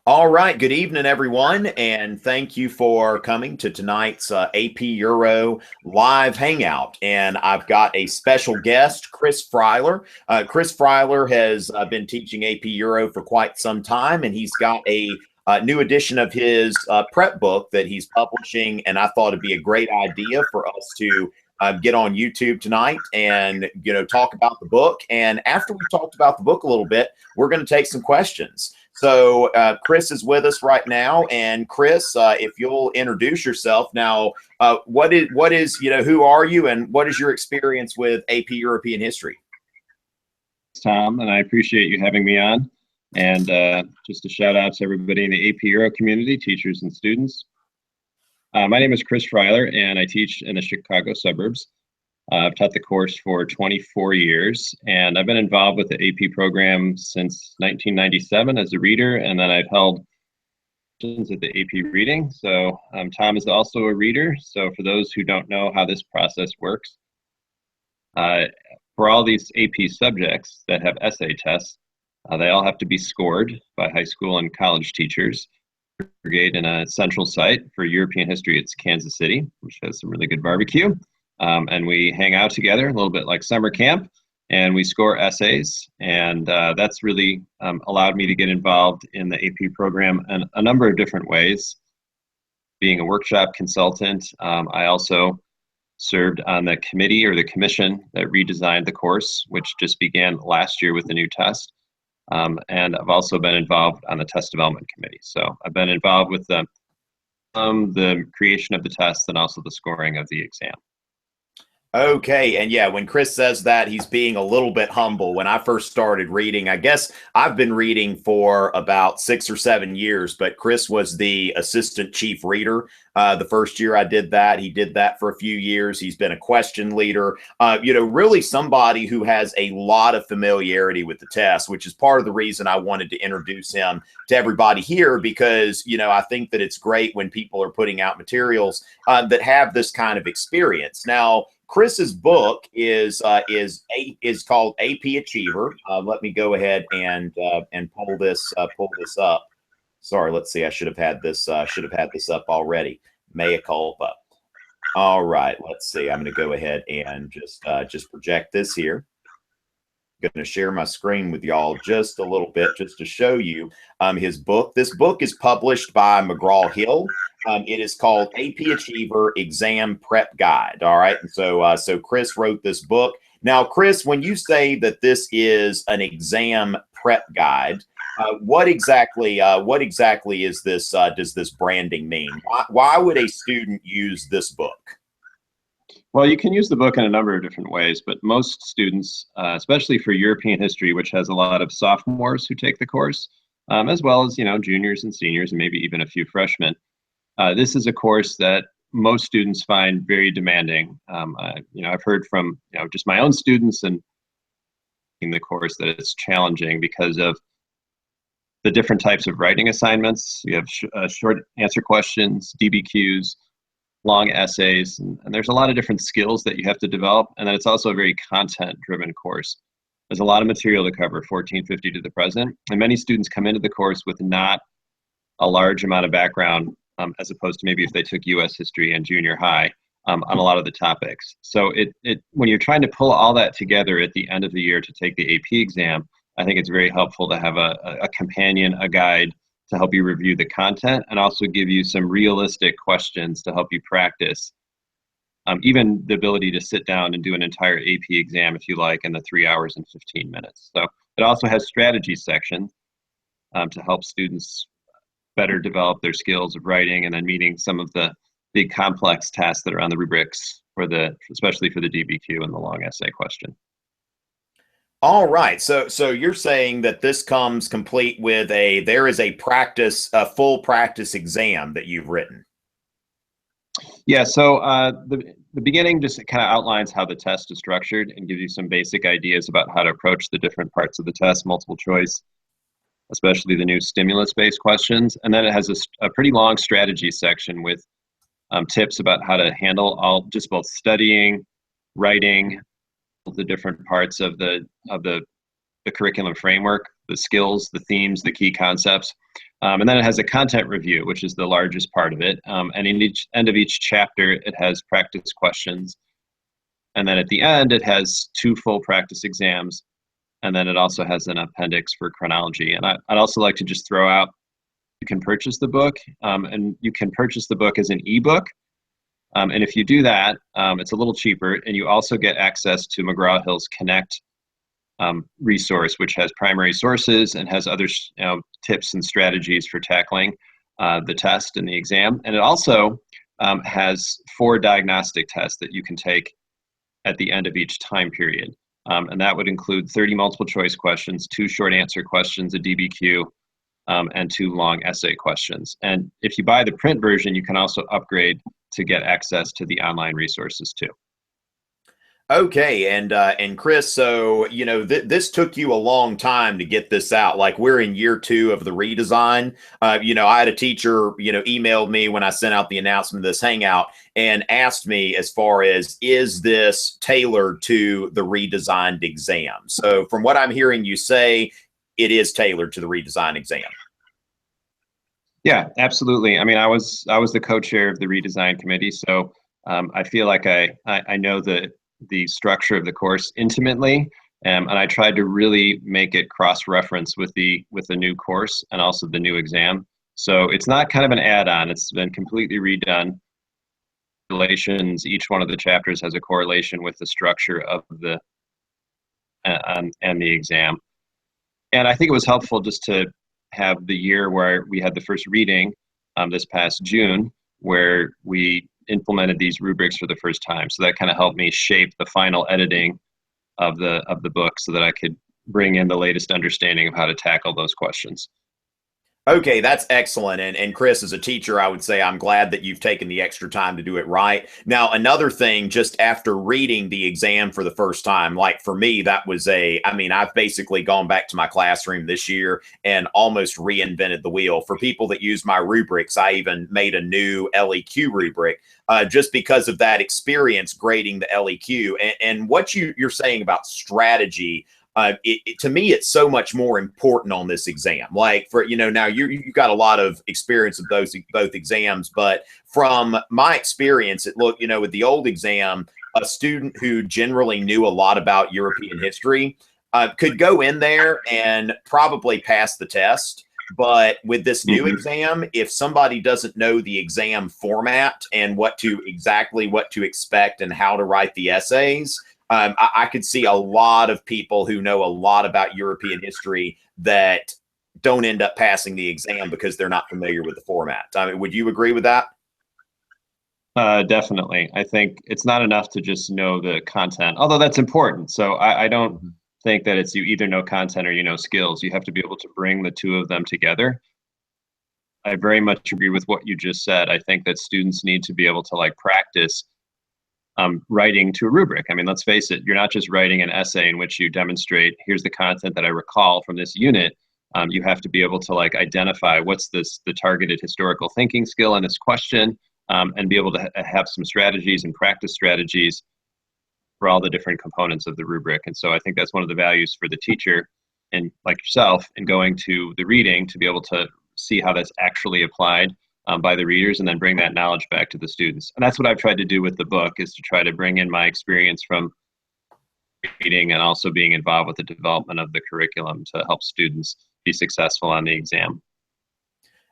All right. Good evening, everyone, and thank you for coming to tonight's AP Euro live hangout. And I've got a special guest, Chris Freiler. Chris Freiler has been teaching AP Euro for quite some time, and he's got a new edition of his prep book that he's publishing. And I thought it'd be a great idea for us to get on YouTube tonight and talk about the book. And after we talked about the book a little bit, we're going to take some questions. So Chris is with us right now, and Chris, if you'll introduce yourself now, what is who are you, and what is your experience with AP European history? Tom, and I appreciate you having me on. And just a shout out to everybody in the AP Euro community, teachers and students. My name is Chris Freiler, and I teach in the Chicago suburbs. I've taught the course for 24 years, and I've been involved with the AP program since 1997 as a reader, and then I've held positions at the AP reading. So Tom is also a reader. So for those who don't know how this process works, for all these AP subjects that have essay tests, they all have to be scored by high school and college teachers. Brigade in a central site. For European history, it's Kansas City, which has some really good barbecue. And we hang out together a little bit like summer camp, and we score essays. And that's really allowed me to get involved in the AP program in a number of different ways. Being a workshop consultant, I also served on the committee or the commission that redesigned the course, which just began last year with the new test. And I've also been involved on the test development committee. So I've been involved with the creation of the test and also the scoring of the exam. Okay. And yeah, when Chris says that, he's being a little bit humble. When I first started reading, I guess I've been reading for about 6 or 7 years, but Chris was the assistant chief reader. The first year I did that, he did that for a few years. He's been a question leader, really somebody who has a lot of familiarity with the test, which is part of the reason I wanted to introduce him to everybody here, because, I think that it's great when people are putting out materials that have this kind of experience. Now, Chris's book is called AP Achiever. Let me go ahead and pull this up. Sorry, let's see. I should have had this up already. Mea culpa. All right, let's see. I'm going to go ahead and just project this here. I'm going to share my screen with y'all just a little bit, just to show you his book. This book is published by McGraw-Hill. It is called AP Achiever Exam Prep Guide. All right. And so Chris wrote this book. Now, Chris, when you say that this is an exam prep guide, what exactly is this? Does this branding mean? Why would a student use this book? Well, you can use the book in a number of different ways, but most students, especially for European history, which has a lot of sophomores who take the course, as well as, juniors and seniors, and maybe even a few freshmen. This is a course that most students find very demanding. I've heard from just my own students and in the course that it's challenging because of the different types of writing assignments. You have short answer questions, DBQs, long essays, and there's a lot of different skills that you have to develop. And then it's also a very content-driven course. There's a lot of material to cover, 1450 to the present, and many students come into the course with not a large amount of background, as opposed to maybe if they took U.S. history and junior high on a lot of the topics. So when you're trying to pull all that together at the end of the year to take the AP exam, I think it's very helpful to have a companion, a guide to help you review the content and also give you some realistic questions to help you practice. Even the ability to sit down and do an entire AP exam if you like in the 3 hours and 15 minutes. So it also has strategy sections to help students better develop their skills of writing and then meeting some of the big complex tasks that are on the rubrics especially for the DBQ and the long essay question. All right. So you're saying that this comes complete with there is a full practice exam that you've written. Yeah. So the beginning just kind of outlines how the test is structured and gives you some basic ideas about how to approach the different parts of the test, multiple choice, especially the new stimulus-based questions. And then it has a pretty long strategy section with tips about how to handle both studying, writing, the different parts of the curriculum framework the skills, the themes, the key concepts. And then it has a content review, which is the largest part of it. And in each end of each chapter, it has practice questions. And then at the end, it has 2 full practice exams. And then it also has an appendix for chronology. And I'd also like to just throw out, you can purchase the book, and you can purchase the book as an ebook. And if you do that, it's a little cheaper, and you also get access to McGraw-Hill's Connect resource, which has primary sources and has other tips and strategies for tackling the test and the exam. And it also has 4 diagnostic tests that you can take at the end of each time period. And that would include 30 multiple choice questions, 2 short answer questions, a DBQ, and 2 long essay questions. And if you buy the print version, you can also upgrade to get access to the online resources too. Okay, and Chris, so this took you a long time to get this out. Like, we're in year 2 of the redesign. I had a teacher, emailed me when I sent out the announcement of this Hangout and asked me, as far as, is this tailored to the redesigned exam? So from what I'm hearing you say, it is tailored to the redesigned exam. Yeah, absolutely. I mean, I was the co-chair of the redesign committee, so I feel like I know the structure of the course intimately, and I tried to really make it cross-reference with the new course and also the new exam. So it's not kind of an add-on. It's been completely redone. Relations. Each one of the chapters has a correlation with the structure of the and the exam. And I think it was helpful just to have the year where we had the first reading this past June, where we implemented these rubrics for the first time. So that kind of helped me shape the final editing of the book so that I could bring in the latest understanding of how to tackle those questions. Okay, that's excellent. And Chris, as a teacher, I would say I'm glad that you've taken the extra time to do it right. Now, another thing, just after reading the exam for the first time, like for me, that was I've basically gone back to my classroom this year and almost reinvented the wheel. For people that use my rubrics, I even made a new LEQ rubric just because of that experience grading the LEQ. And what you're saying about strategy, to me, it's so much more important on this exam. Like, for now you got a lot of experience of both exams, but from my experience, with the old exam, a student who generally knew a lot about European history could go in there and probably pass the test. But with this new exam, if somebody doesn't know the exam format and what to expect and how to write the essays, I could see a lot of people who know a lot about European history that don't end up passing the exam because they're not familiar with the format. I mean, would you agree with that? Definitely. I think it's not enough to just know the content, although that's important. So I don't think that it's you either know content or you know skills. You have to be able to bring the 2 of them together. I very much agree with what you just said. I think that students need to be able to practice writing to a rubric. I mean, let's face it, you're not just writing an essay in which you demonstrate, here's the content that I recall from this unit. You have to be able to identify what's the targeted historical thinking skill in this question, and be able to have some strategies and practice strategies for all the different components of the rubric. And so I think that's one of the values for the teacher, and like yourself, in going to the reading, to be able to see how that's actually applied by the readers, and then bring that knowledge back to the students. And that's what I've tried to do with the book, is to try to bring in my experience from reading and also being involved with the development of the curriculum to help students be successful on the exam.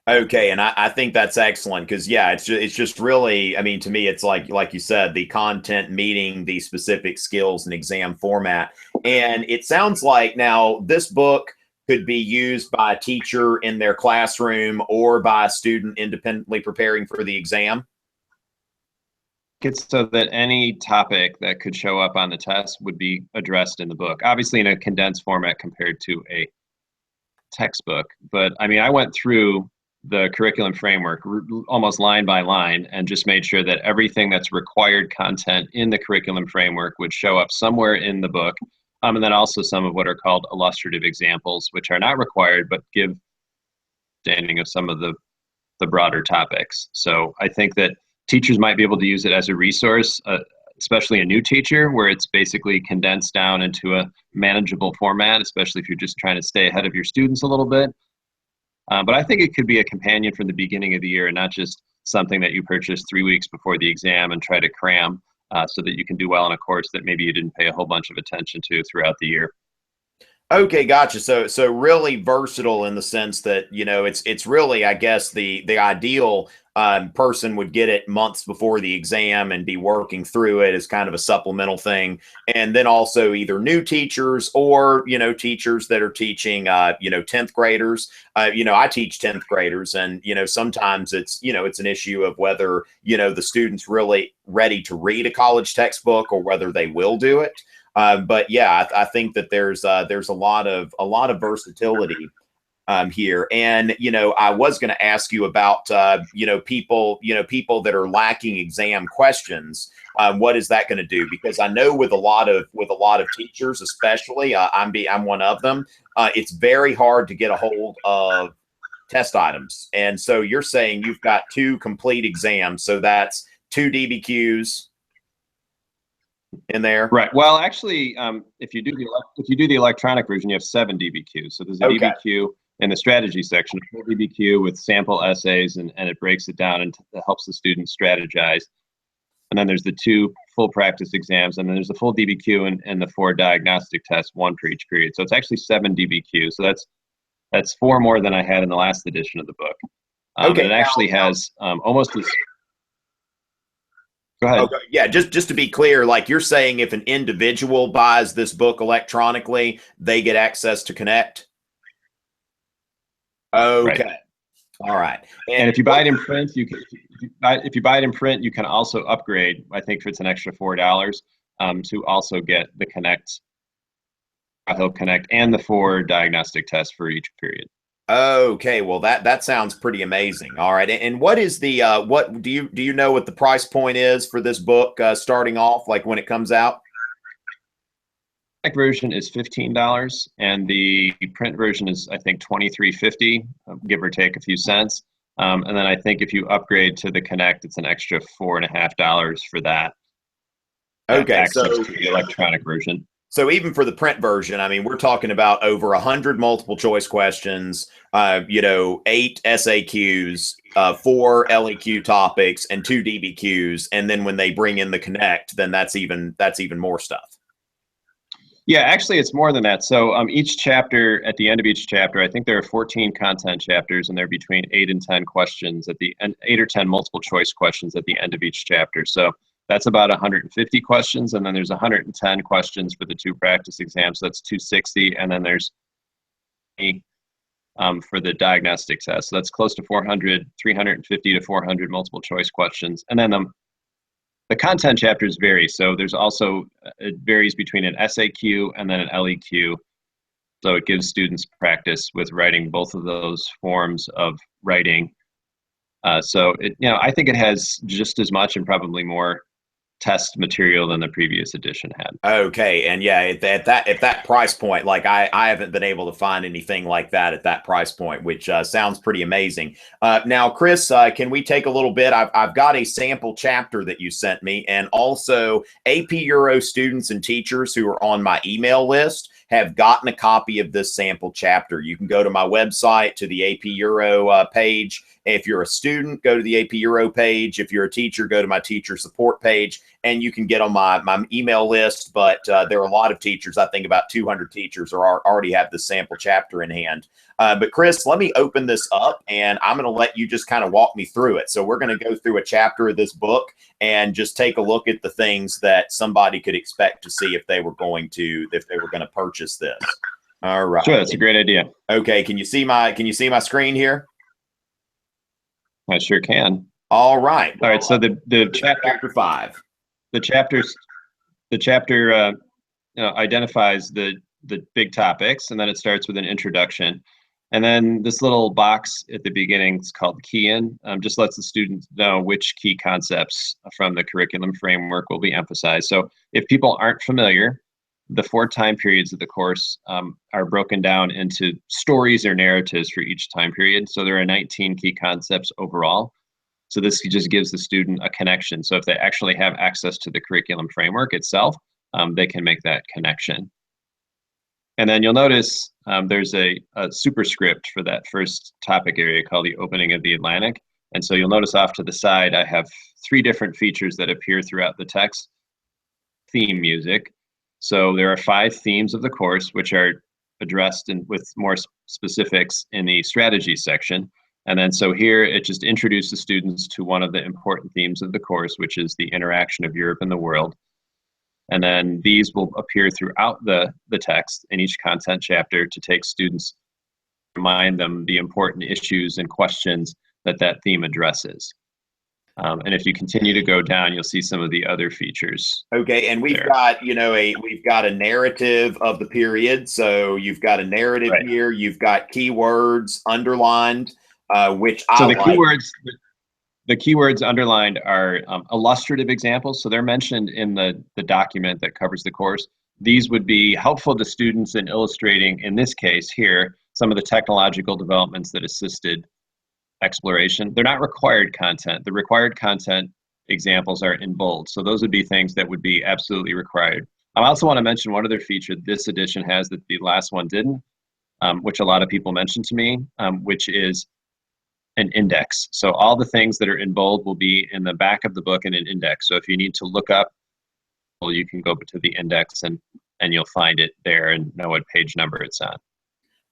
Okay, and I think that's excellent because, yeah, it's just really, I mean, to me, it's like you said, the content meeting the specific skills and exam format. And it sounds like now this book could be used by a teacher in their classroom or by a student independently preparing for the exam. It's so that any topic that could show up on the test would be addressed in the book, obviously in a condensed format compared to a textbook. But I mean, I went through the curriculum framework almost line by line and just made sure that everything that's required content in the curriculum framework would show up somewhere in the book. And then also some of what are called illustrative examples, which are not required, but give understanding of some of the broader topics. So I think that teachers might be able to use it as a resource. especially a new teacher, where it's basically condensed down into a manageable format, especially if you're just trying to stay ahead of your students a little bit. But I think it could be a companion from the beginning of the year and not just something that you purchase 3 weeks before the exam and try to cram so that you can do well in a course that maybe you didn't pay a whole bunch of attention to throughout the year. Okay, gotcha. So really versatile in the sense that, it's really, I guess, the ideal person would get it months before the exam and be working through it as kind of a supplemental thing. And then also either new teachers or, teachers that are teaching, 10th graders. I teach 10th graders, and, sometimes it's an issue of whether, the student's really ready to read a college textbook or whether they will do it. But yeah, I think that there's a lot of versatility here. And I was going to ask you about people that are lacking exam questions. What is that going to do? Because I know with a lot of teachers, especially I'm one of them. It's very hard to get a hold of test items, and so you're saying you've got 2 complete exams, so that's 2 DBQs in there. Right. Well, actually, if you do the electronic version, you have 7 DBQs. So there's a DBQ in the strategy section, a full DBQ with sample essays, and it breaks it down and helps the students strategize. And then there's the 2 full practice exams, and then there's the full DBQ and the 4 diagnostic tests, 1 for each period. So it's actually 7 DBQs. So that's 4 more than I had in the last edition of the book. And it actually has almost as. Go ahead. Okay. Yeah, just to be clear, like you're saying, if an individual buys this book electronically, they get access to Connect. Okay. Right. All right. And if you buy it in print, if you buy it in print, you can also upgrade. I think it's an extra $4 to also get the Connect, Connect, and the 4 diagnostic tests for each period. Okay, well that sounds pretty amazing. All right, and what is the what do you know what the price point is for this book starting off, like when it comes out? The version is $15, and the print version is, I think, $23.50, give or take a few cents. And then I think if you upgrade to the Connect, it's an extra $4.50 for that. Okay, access so to the electronic version. So even for the print version, I mean, we're talking about over 100 multiple choice questions, 8 SAQs, 4 LEQ topics, and 2 DBQs. And then when they bring in the Connect, then that's even more stuff. Yeah, actually, it's more than that. So each chapter, at the end of each chapter, I think there are 14 content chapters, and they're between 8 and 10 questions at the end, 8 or 10 multiple choice questions at the end of each chapter. So that's about 150 questions, and then there's 110 questions for the 2 practice exams. So that's 260, and then there's for the diagnostic test. So that's close to 400, 350 to 400 multiple choice questions. And then the content chapters vary. So there's also, it varies between an SAQ and then an LEQ. So it gives students practice with writing both of those forms of writing. So I think it has just as much and probably more test material than the previous edition had. Okay, and yeah, at that price point, like I haven't been able to find anything like that at that price point, which sounds pretty amazing. Now, Chris, can we take a little bit? I've got a sample chapter that you sent me, and also AP Euro students and teachers who are on my email list have gotten a copy of this sample chapter. You can go to my website, to the AP Euro page. If you're a student, go to the AP Euro page. If you're a teacher, go to my teacher support page, and you can get on my email list. But there are a lot of teachers. I think about 200 teachers already have this sample chapter in hand. But Chris, let me open this up, and I'm going to let you just kind of walk me through it. So we're going to go through a chapter of this book and just take a look at the things that somebody could expect to see if they were going to purchase this. All right. Sure, that's a great idea. Okay, can you see my screen here? I sure can. All right. All right. So the chapter 5. The chapter identifies the big topics, and then it starts with an introduction. And then this little box at the beginning is called Key In, just lets the students know which key concepts from the curriculum framework will be emphasized. So if people aren't familiar, the 4 time periods of the course are broken down into stories or narratives for each time period. So there are 19 key concepts overall. So this just gives the student a connection. So if they actually have access to the curriculum framework itself, they can make that connection. And then you'll notice there's a superscript for that first topic area called the opening of the Atlantic. And so you'll notice off to the side, I have 3 different features that appear throughout the text. Theme music. So there are 5 themes of the course, which are addressed with more specifics in the strategy section. And then so here it just introduces students to one of the important themes of the course, which is the interaction of Europe and the world. And then these will appear throughout the text in each content chapter to take students, remind them the important issues and questions that theme addresses. And if you continue to go down, you'll see some of the other features. Okay, and we've got, we've got a narrative of the period. So you've got a narrative here. You've got keywords underlined, which I like. The keywords underlined are illustrative examples. So they're mentioned in the document that covers the course. These would be helpful to students in illustrating, in this case here, some of the technological developments that assisted exploration. They're not required content. The required content examples are in bold. So those would be things that would be absolutely required. I also want to mention one other feature this edition has that the last one didn't, which a lot of people mentioned to me, which is an index. So all the things that are in bold will be in the back of the book in an index. So if you need to look up, well, you can go to the index and you'll find it there and know what page number it's on.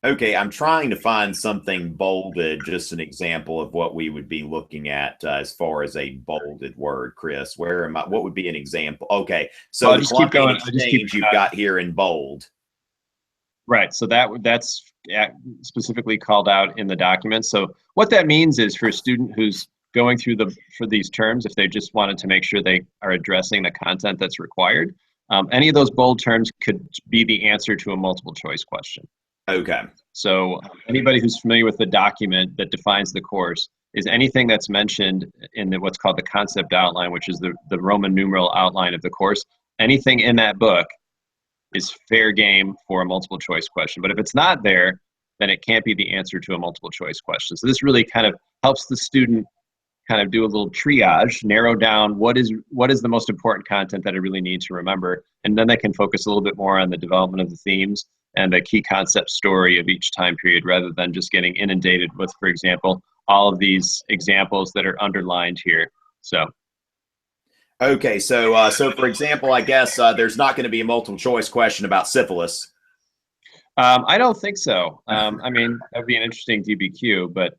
Okay, I'm trying to find something bolded, just an example of what we would be looking at as far as a bolded word, Chris. Where am I? What would be an example? Okay, so the Columbian Exchange you've got here in bold. Right, so that's specifically called out in the document. So what that means is for a student who's going through for these terms, if they just wanted to make sure they are addressing the content that's required, any of those bold terms could be the answer to a multiple choice question. Okay. So anybody who's familiar with the document that defines the course is anything that's mentioned in what's called the concept outline, which is the Roman numeral outline of the course. Anything in that book is fair game for a multiple choice question. But if it's not there, then it can't be the answer to a multiple choice question. So this really kind of helps the student kind of do a little triage, narrow down what is the most important content that I really need to remember. And then they can focus a little bit more on the development of the themes and the key concept story of each time period, rather than just getting inundated with, for example, all of these examples that are underlined here. So. Okay, so for example, I guess there's not going to be a multiple choice question about syphilis. I don't think so. I mean, that'd be an interesting DBQ, but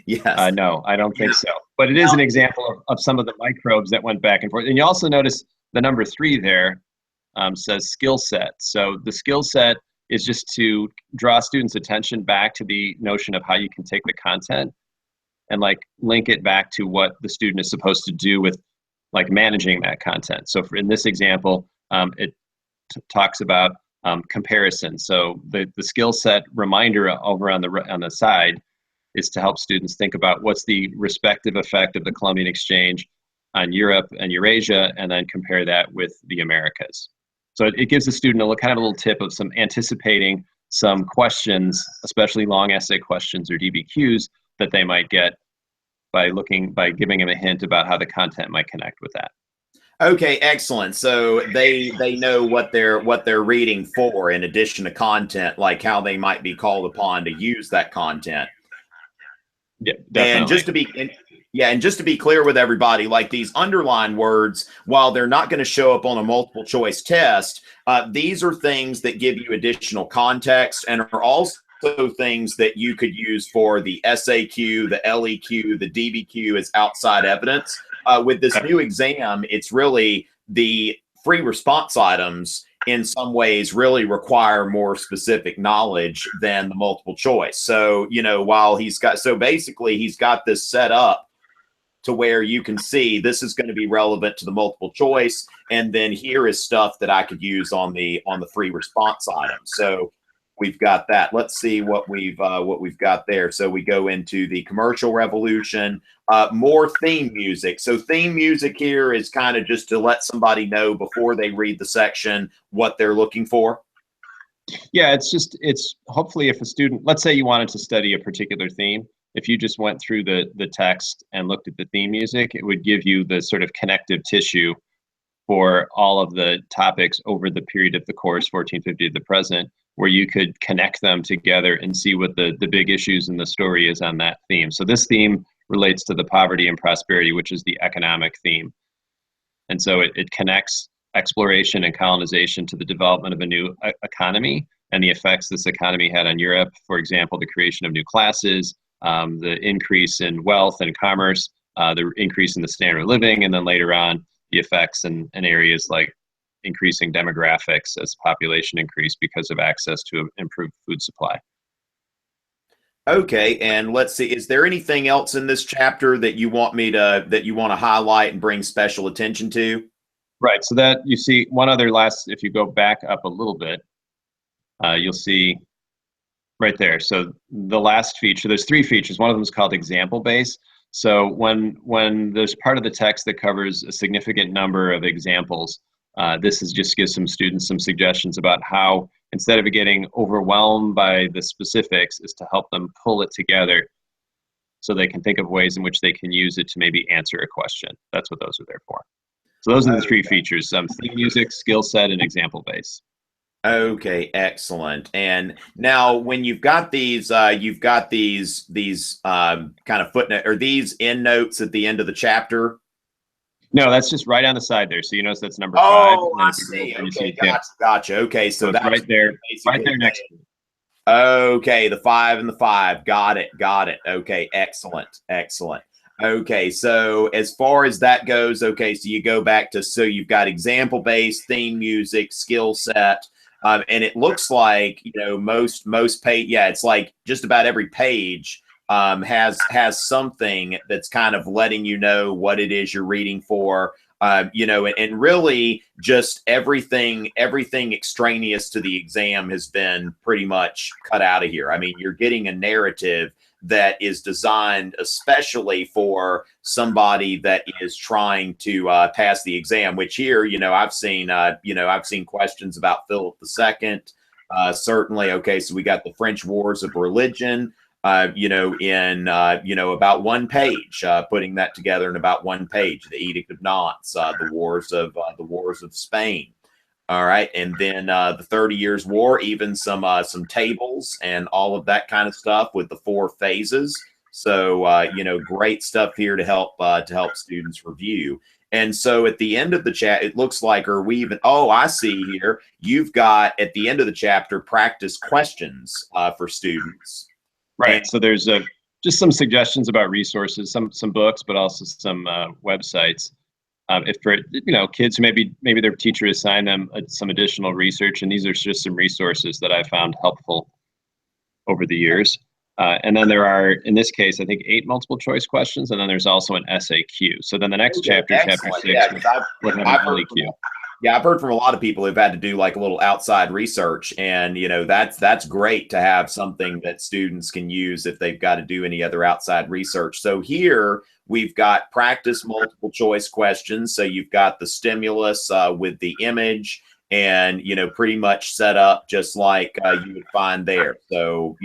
yes. No, I don't think so. But it is an example of some of the microbes that went back and forth. And you also notice the number 3 there says skill set. So the skill set is just to draw students' attention back to the notion of how you can take the content and like link it back to what the student is supposed to do with like managing that content. So in this example, it talks about comparison. So the skill set reminder over on the side is to help students think about what's the respective effect of the Columbian Exchange on Europe and Eurasia, and then compare that with the Americas. So it gives the student a little tip of some anticipating some questions, especially long essay questions or DBQs that they might get by giving them a hint about how the content might connect with that. Okay, excellent. So they know what they're reading for, in addition to content, like how they might be called upon to use that content. Yeah, definitely. And just to be clear with everybody, like these underlined words, while they're not going to show up on a multiple choice test, these are things that give you additional context and are also things that you could use for the SAQ, the LEQ, the DBQ as outside evidence. With this new exam, it's really the free response items in some ways really require more specific knowledge than the multiple choice. So, while he's got this set up to where you can see this is going to be relevant to the multiple choice, and then here is stuff that I could use on the free response item. So we've got that. Let's see what we've got there. So we go into the commercial revolution, more theme music. So theme music here is kind of just to let somebody know before they read the section what they're looking for. Yeah, it's hopefully if a student, let's say you wanted to study a particular theme, if you just went through the text and looked at the theme music, it would give you the sort of connective tissue for all of the topics over the period of the course, 1450 to the present, where you could connect them together and see what the big issues in the story is on that theme. So this theme relates to the poverty and prosperity, which is the economic theme. And so it connects exploration and colonization to the development of a new economy and the effects this economy had on Europe. For example, the creation of new classes, the increase in wealth and commerce, the increase in the standard of living, and then later on, the effects in areas like increasing demographics as population increased because of access to improved food supply. Okay, and let's see, is there anything else in this chapter that you want to highlight and bring special attention to? Right, so that you see one other last, if you go back up a little bit, you'll see right there. So the last feature, there's three features. One of them is called example base. So when there's part of the text that covers a significant number of examples, this is just gives some students some suggestions about how, instead of getting overwhelmed by the specifics, is to help them pull it together so they can think of ways in which they can use it to maybe answer a question. That's what those are there for. So those are the three features: theme music, skill set, and example base. Okay, excellent. And now, when you've got these kind of footnote or these end notes at the end of the chapter. No, that's just right on the side there. So you notice that's number 5. Oh, I see. Okay, gotcha. Okay, so that's right there next to it. Okay, the 5 and the 5. Got it. Okay, excellent. Okay, so as far as that goes, okay, so you go back to, so you've got example based, theme music, skill set, and it looks like, most page, yeah, it's like just about every page has something that's kind of letting you know what it is you're reading for, and really just everything extraneous to the exam has been pretty much cut out of here. I mean, you're getting a narrative that is designed especially for somebody that is trying to pass the exam, which here, I've seen questions about Philip II, certainly. Okay, so we got the French Wars of Religion, in about one page, putting that together in about one page, the Edict of Nantes, the wars of Spain. All right, and then the 30 Years' War, even some tables and all of that kind of stuff with the 4 phases. So great stuff here to help students review. And so at the end of the chat, it looks like, or we even, oh, I see here, you've got at the end of the chapter practice questions for students. Right. And so there's just some suggestions about resources, some books, but also some websites. If for kids who maybe their teacher assigned them some additional research, and these are just some resources that I found helpful over the years. And then there are, in this case, I think 8 multiple choice questions, and then there's also an SAQ. So then the next chapter, chapter 6, would have an LEQ. Yeah, I've heard from a lot of people who've had to do like a little outside research, and that's great to have something that students can use if they've got to do any other outside research. So here we've got practice multiple choice questions. So you've got the stimulus with the image, and pretty much set up just like you would find there. So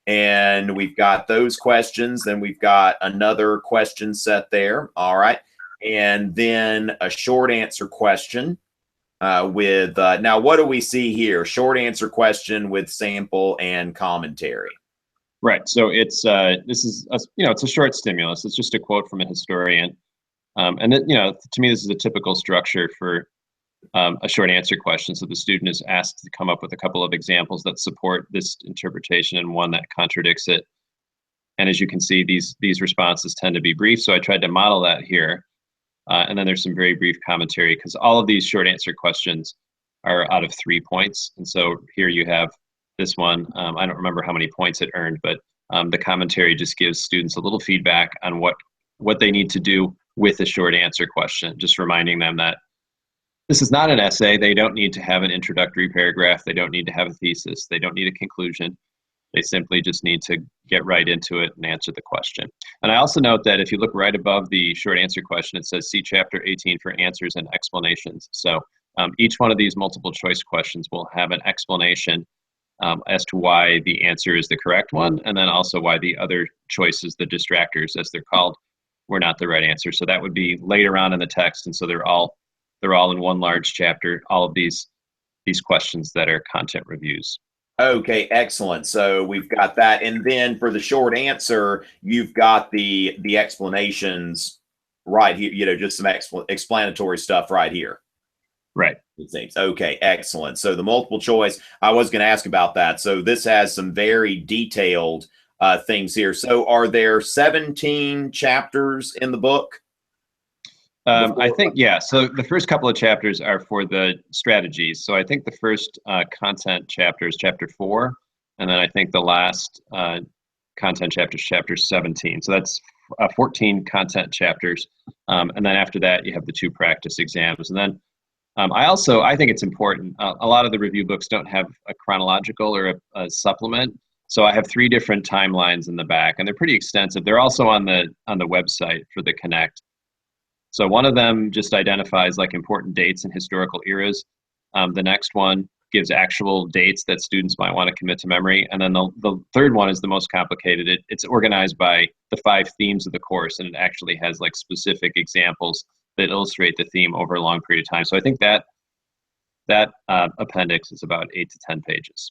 and we've got those questions. Then we've got another question set there. All right. And then a short answer question with, now what do we see here? Short answer question with sample and commentary. Right. So it's this is it's a short stimulus. It's just a quote from a historian, and then to me this is a typical structure for a short answer question. So the student is asked to come up with a couple of examples that support this interpretation and one that contradicts it. And as you can see, these responses tend to be brief. So I tried to model that here. And then there's some very brief commentary, because all of these short answer questions are out of 3 points. And so here you have this one. I don't remember how many points it earned, but the commentary just gives students a little feedback on what they need to do with a short answer question, just reminding them that this is not an essay. They don't need to have an introductory paragraph. They don't need to have a thesis. They don't need a conclusion. They simply just need to get right into it and answer the question. And I also note that if you look right above the short answer question, it says see chapter 18 for answers and explanations. So each one of these multiple choice questions will have an explanation as to why the answer is the correct one, and then also why the other choices, the distractors as they're called, were not the right answer. So that would be later on in the text, and so they're all in one large chapter, all of these questions that are content reviews. Okay, excellent. So we've got that, and then for the short answer, you've got the explanations right here. You know, just some explanatory stuff right here. Right. It seems. Okay, excellent. So the multiple choice, I was going to ask about that. So this has some very detailed things here. So are there 17 chapters in the book? I think, yeah. So the first couple of chapters are for the strategies. So I think the first content chapter is chapter 4, and then I think the last content chapter is chapter 17. So that's 14 content chapters. And then after that, you have the 2 practice exams. And then I think it's important. A lot of the review books don't have a chronological or a supplement. So I have 3 different timelines in the back, and they're pretty extensive. They're also on the website for the Connect. So one of them just identifies like important dates and historical eras. The next one gives actual dates that students might want to commit to memory. And then the third one is the most complicated. It's organized by the 5 themes of the course, and it actually has like specific examples that illustrate the theme over a long period of time. So I think that appendix is about 8 to 10 pages.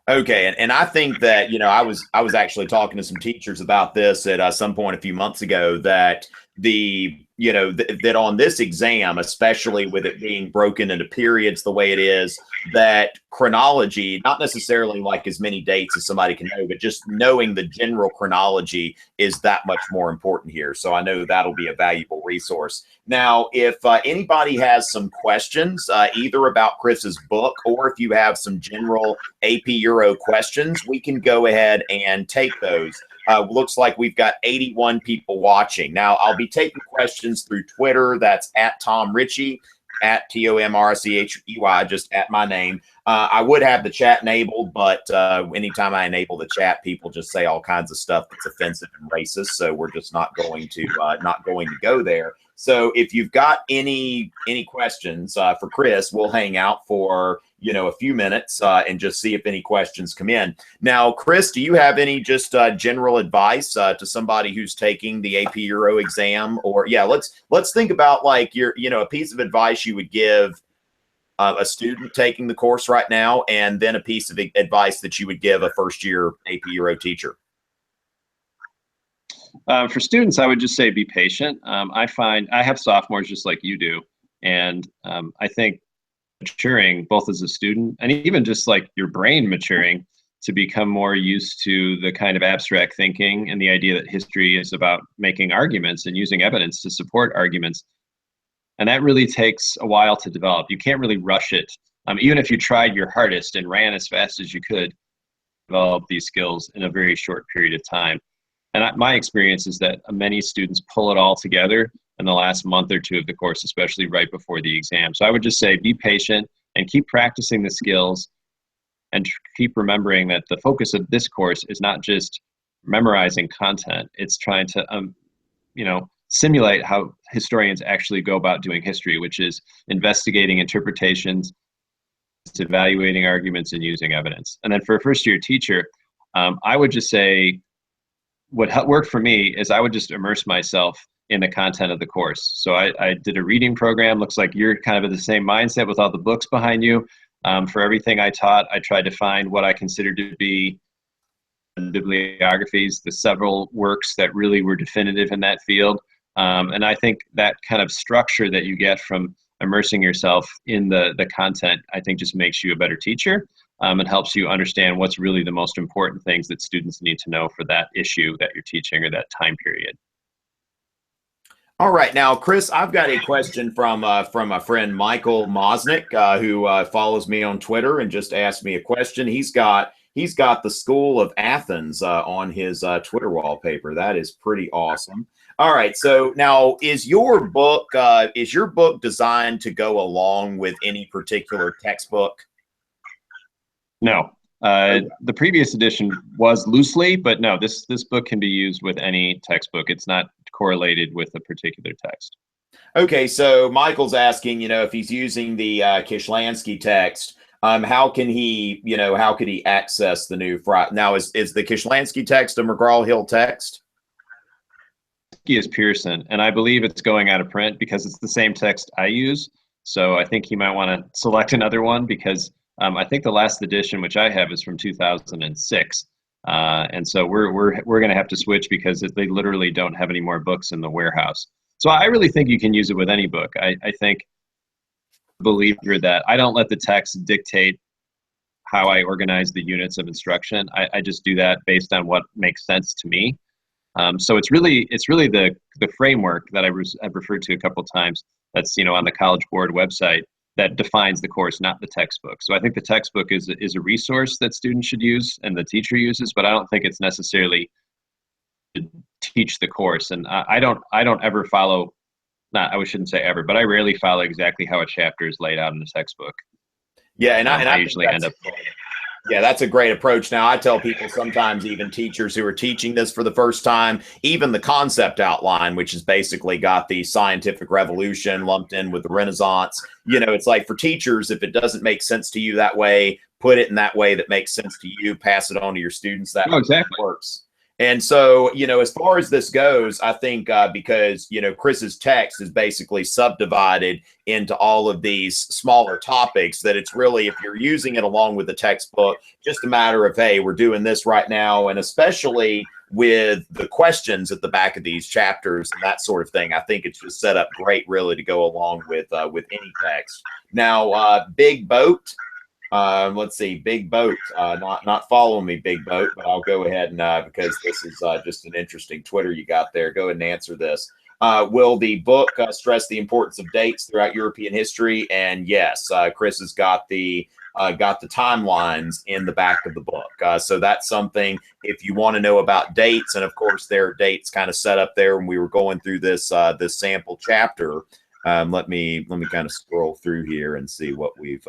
Okay, and I think that, you know, I was actually talking to some teachers about this at some point a few months ago, that that on this exam, especially with it being broken into periods the way it is, that chronology, not necessarily like as many dates as somebody can know, but just knowing the general chronology is that much more important here. So I know that'll be a valuable resource. Now, if anybody has some questions, either about Chris's book, or if you have some general AP Euro questions, we can go ahead and take those. Looks like we've got 81 people watching. Now, I'll be taking questions through Twitter. That's at Tom Richey, at TOMRCHEY, just at my name. I would have the chat enabled, but anytime I enable the chat, people just say all kinds of stuff that's offensive and racist. So we're just not going to go there. So if you've got any questions for Chris, we'll hang out for a few minutes and just see if any questions come in. Now, Chris, do you have any just general advice to somebody who's taking the AP Euro exam? Or let's think about like a piece of advice you would give a student taking the course right now, and then a piece of advice that you would give a first-year AP Euro teacher. For students, I would just say be patient. I find I have sophomores just like you do, and I think maturing both as a student and even just like your brain maturing to become more used to the kind of abstract thinking and the idea that history is about making arguments and using evidence to support arguments. And that really takes a while to develop. You can't really rush it. Even if you tried your hardest and ran as fast as you could, develop these skills in a very short period of time. And my experience is that many students pull it all together in the last month or 2 of the course, especially right before the exam. So I would just say be patient and keep practicing the skills, and keep remembering that the focus of this course is not just memorizing content. It's trying to simulate how historians actually go about doing history, which is investigating interpretations, evaluating arguments, and using evidence. And then for a first-year teacher, I would just say what worked for me is I would just immerse myself in the content of the course. So I did a reading program. Looks like you're kind of in the same mindset with all the books behind you. For everything I taught, I tried to find what I considered to be bibliographies, the several works that really were definitive in that field. And I think that kind of structure that you get from immersing yourself in the content, I think just makes you a better teacher. And helps you understand what's really the most important things that students need to know for that issue that you're teaching or that time period. All right, now, Chris, I've got a question from my friend Michael Mosnick, who follows me on Twitter and just asked me a question. He's got the School of Athens on his Twitter wallpaper. That is pretty awesome. All right, so now is your book designed to go along with any particular textbook? No. The previous edition was loosely, but no, this book can be used with any textbook. It's not correlated with a particular text. Okay, so Michael's asking, if he's using the Kishlansky text, How can he, how could he access the new Freiler? Now, is the Kishlansky text a McGraw-Hill text? He is Pearson, and I believe it's going out of print because it's the same text I use. So I think he might want to select another one because I think the last edition, which I have, is from 2006. And so we're going to have to switch because they literally don't have any more books in the warehouse. So I really think you can use it with any book. I think believer that I don't let the text dictate how I organize the units of instruction. I just do that based on what makes sense to me. So it's really the framework that I've referred to a couple of times. That's on the College Board website that defines the course, not the textbook. So I think the textbook is a resource that students should use and the teacher uses, but I don't think it's necessarily to teach the course. And I don't ever follow. I shouldn't say ever, but I rarely follow exactly how a chapter is laid out in the textbook. Yeah, and I usually end up. Yeah, that's a great approach. Now, I tell people sometimes, even teachers who are teaching this for the first time, even the concept outline, which has basically got the scientific revolution lumped in with the Renaissance, it's like for teachers, if it doesn't make sense to you that way, put it in that way that makes sense to you, pass it on to your students. That exactly works. And so, as far as this goes, I think because, Chris's text is basically subdivided into all of these smaller topics, that it's really, if you're using it along with the textbook, just a matter of, hey, we're doing this right now. And especially with the questions at the back of these chapters and that sort of thing, I think it's just set up great, really, to go along with any text. Now, Big Boat. Let's see, Big Boat, not following me, Big Boat, but I'll go ahead and because this is just an interesting Twitter you got there. Go ahead and answer this. Will the book stress the importance of dates throughout European history? And yes, Chris has got the timelines in the back of the book. So that's something, if you want to know about dates, and of course there are dates kind of set up there when we were going through this sample chapter. Let me kind of scroll through here and see what we've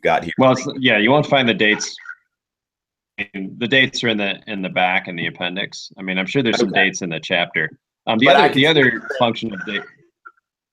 got here. Well, yeah, you won't find the dates. The dates are in the back in the appendix. I mean, I'm sure there's some dates in the chapter. The other function of date.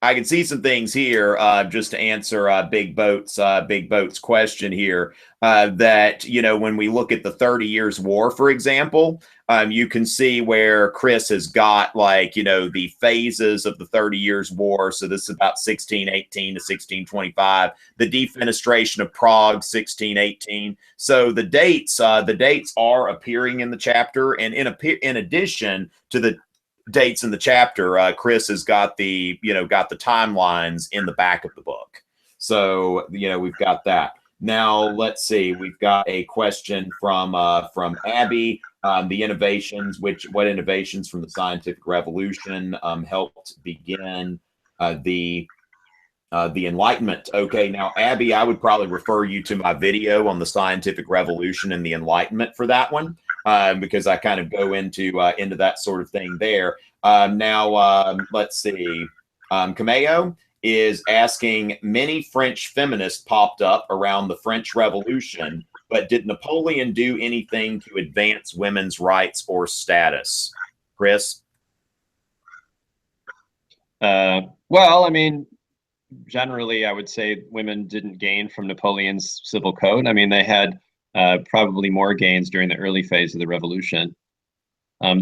I can see some things here just to answer Big Boat's question here. That when we look at the 30 Years' War, for example, you can see where Chris has got the phases of the 30 Years' War. So this is about 1618 to 1625. The defenestration of Prague, 1618. So the dates are appearing in the chapter, and in addition to the dates in the chapter, Chris has got the timelines in the back of the book. So we've got that. Now let's see, we've got a question from Abby. The innovations, what innovations from the scientific revolution helped begin the Enlightenment? Okay, now Abby, I would probably refer you to my video on the scientific revolution and the Enlightenment for that one. Because I kind of go into that sort of thing there. Now, let's see. Cameo is asking, many French feminists popped up around the French Revolution, but did Napoleon do anything to advance women's rights or status? Chris? Well, I mean, generally, I would say women didn't gain from Napoleon's civil code. I mean, they had probably more gains during the early phase of the revolution.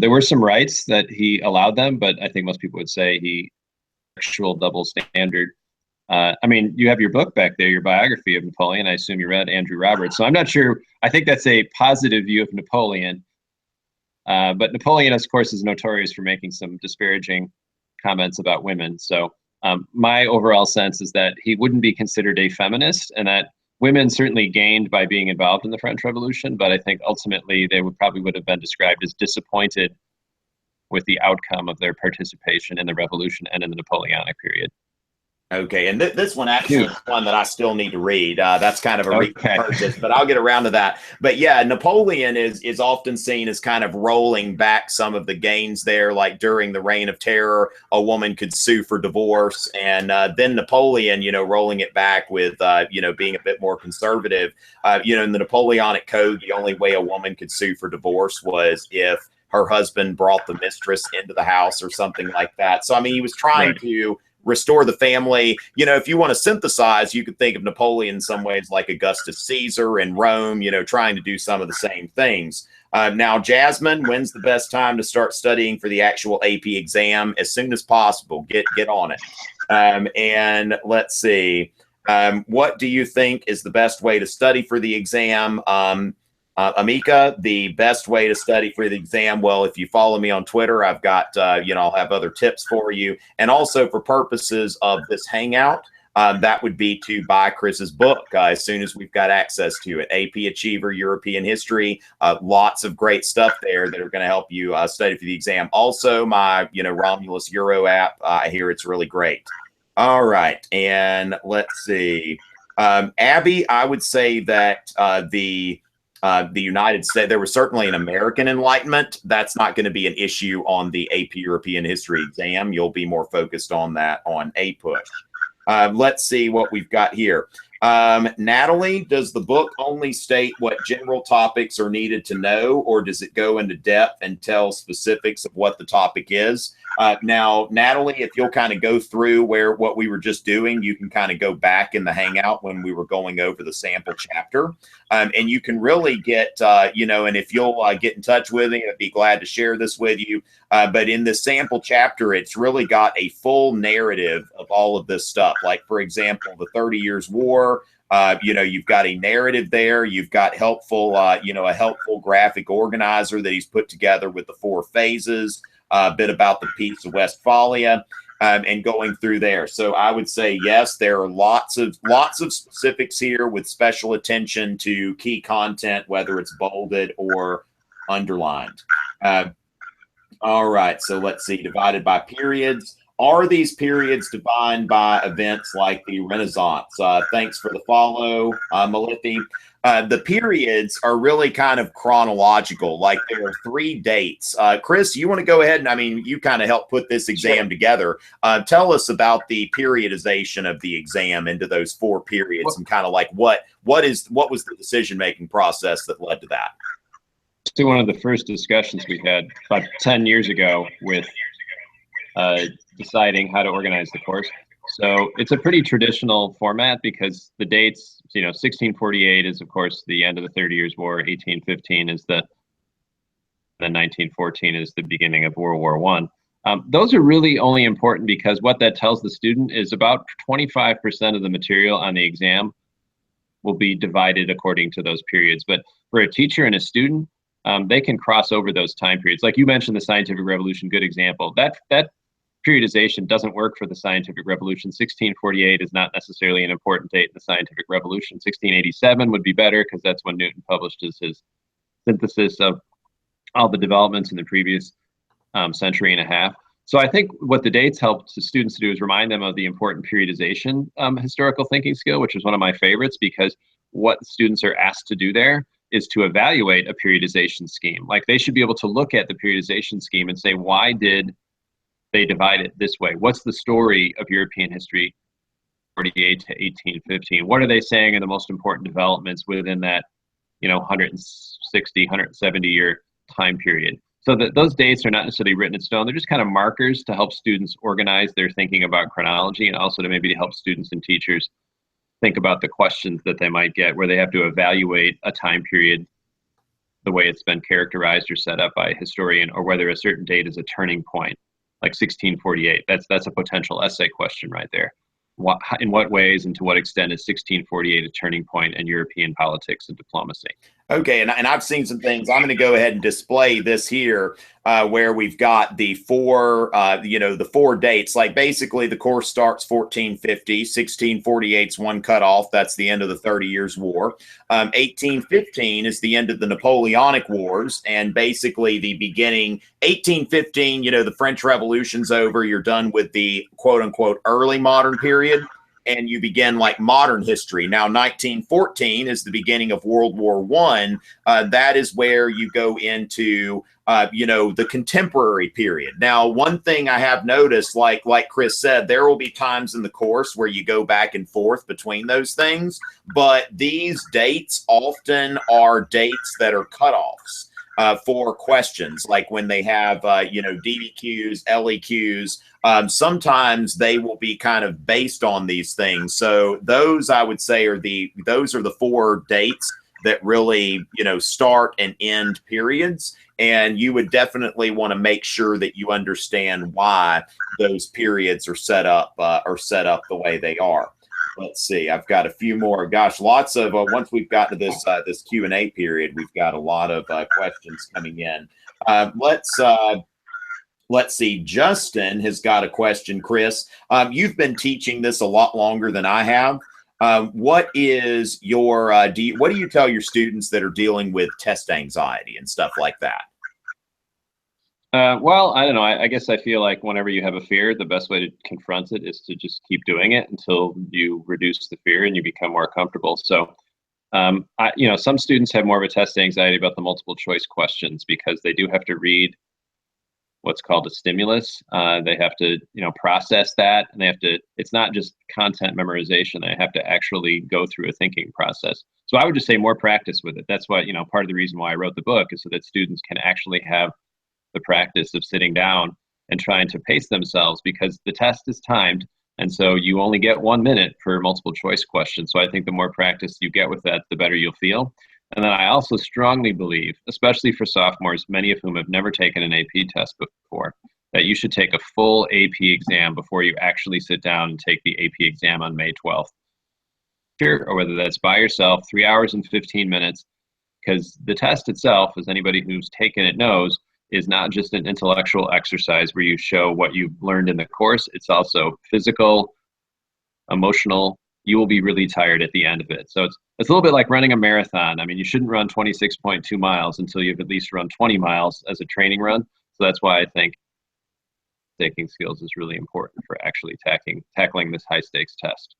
There were some rights that he allowed them, but I think most people would say he actual double standard. I mean, you have your book back there, your biography of Napoleon. I assume you read Andrew Roberts. So I'm not sure. I think that's a positive view of Napoleon. But Napoleon, of course, is notorious for making some disparaging comments about women. So my overall sense is that he wouldn't be considered a feminist, and that women certainly gained by being involved in the French Revolution, but I think ultimately they would have been described as disappointed with the outcome of their participation in the revolution and in the Napoleonic period. Okay, and this one actually is one that I still need to read. That's kind of a repurchase, but I'll get around to that. But yeah, Napoleon is often seen as kind of rolling back some of the gains there, like during the Reign of Terror, a woman could sue for divorce, and then Napoleon, rolling it back with, being a bit more conservative. In the Napoleonic Code, the only way a woman could sue for divorce was if her husband brought the mistress into the house or something like that. So, I mean, he was trying to restore the family. If you want to synthesize, you could think of Napoleon in some ways like Augustus Caesar in Rome, trying to do some of the same things. Now, Jasmine, when's the best time to start studying for the actual AP exam? As soon as possible. Get on it. And let's see. What do you think is the best way to study for the exam? Amika, the best way to study for the exam, well, if you follow me on Twitter, I've got, I'll have other tips for you. And also for purposes of this Hangout, that would be to buy Chris's book as soon as we've got access to it. AP Achiever, European History, lots of great stuff there that are going to help you study for the exam. Also, my, Romulus Euro app, I hear it's really great. All right. And let's see. Abby, I would say that the United States, there was certainly an American Enlightenment. That's not going to be an issue on the AP European History exam. You'll be more focused on that on APUSH. Let's see what we've got here. Natalie, does the book only state what general topics are needed to know, or does it go into depth and tell specifics of what the topic is? Now, Natalie, if you'll kind of go through what we were just doing, you can kind of go back in the Hangout when we were going over the sample chapter. And you can really get, and if you'll get in touch with me, I'd be glad to share this with you. But in this sample chapter, it's really got a full narrative of all of this stuff. Like, for example, the 30 Years' War. You've got a narrative there. You've got helpful, a helpful graphic organizer that he's put together with the 4 phases. A bit about the Peace of Westphalia, and going through there. So I would say yes, there are lots of specifics here with special attention to key content, whether it's bolded or underlined. All right, so let's see. Divided by periods. Are these periods defined by events like the Renaissance? Thanks for the follow, Malithi. The periods are really kind of chronological. Like, there are 3 dates. Chris, you want to go ahead and, you kind of helped put this exam together. Tell us about the periodization of the exam into those 4 periods, and kind of like what was the decision-making process that led to that? To one of the first discussions we had about 10 years ago with deciding how to organize the course. So it's a pretty traditional format because the dates, 1648 is, of course, the end of the 30 Years' War. 1815 is then 1914 is the beginning of World War I. Those are really only important because what that tells the student is about 25% of the material on the exam will be divided according to those periods. But for a teacher and a student, they can cross over those time periods. Like you mentioned, the Scientific Revolution, good example. That periodization doesn't work for the Scientific Revolution. 1648 is not necessarily an important date in the Scientific Revolution. 1687 would be better because that's when Newton published his synthesis of all the developments in the previous century and a half. So I think what the dates help the students to do is remind them of the important periodization historical thinking skill, which is one of my favorites, because what students are asked to do there is to evaluate a periodization scheme. Like, they should be able to look at the periodization scheme and say, why did they divide it this way? What's the story of European history 48 to 1815? What are they saying are the most important developments within that 160, 170 year time period? So that those dates are not necessarily written in stone. They're just kind of markers to help students organize their thinking about chronology, and also to maybe help students and teachers think about the questions that they might get where they have to evaluate a time period the way it's been characterized or set up by a historian, or whether a certain date is a turning point, like 1648. That's a potential essay question right there. In what ways and to what extent is 1648 a turning point in European politics and diplomacy? Okay, and I've seen some things. I'm going to go ahead and display this here, where we've got the 4, the 4 dates. Like, basically, the course starts 1450. 1648 is one cutoff. That's the end of the 30 Years' War. 1815 is the end of the Napoleonic Wars, and basically the beginning. 1815, the French Revolution's over. You're done with the quote-unquote early modern period, and you begin like modern history. Now, 1914 is the beginning of World War I. That is where you go into, the contemporary period. Now, one thing I have noticed, like Chris said, there will be times in the course where you go back and forth between those things, but these dates often are dates that are cutoffs. for questions, like when they have, DBQs, LEQs. Sometimes they will be kind of based on these things. So those, I would say, those are the 4 dates that really, start and end periods. And you would definitely want to make sure that you understand why those periods are set up the way they are. Let's see. I've got a few more. Gosh, lots of once we've got to this Q&A period, we've got a lot of questions coming in. Let's see. Justin has got a question. Chris, you've been teaching this a lot longer than I have. What is your what do you tell your students that are dealing with test anxiety and stuff like that? Well, I don't know. I guess I feel like whenever you have a fear, the best way to confront it is to just keep doing it until you reduce the fear and you become more comfortable. So, some students have more of a test anxiety about the multiple choice questions because they do have to read what's called a stimulus. They have to, process that, and it's not just content memorization. They have to actually go through a thinking process. So I would just say more practice with it. That's what, part of the reason why I wrote the book is so that students can actually have the practice of sitting down and trying to pace themselves, because the test is timed. And so you only get 1 minute for multiple choice questions. So I think the more practice you get with that, the better you'll feel. And then I also strongly believe, especially for sophomores, many of whom have never taken an AP test before, that you should take a full AP exam before you actually sit down and take the AP exam on May 12th. Or whether that's by yourself, 3 hours and 15 minutes, because the test itself, as anybody who's taken it knows, is not just an intellectual exercise where you show what you've learned in the course. It's also physical, emotional. You will be really tired at the end of it. So it's a little bit like running a marathon. I mean, you shouldn't run 26.2 miles until you've at least run 20 miles as a training run. So that's why I think taking skills is really important for actually tackling this high stakes test.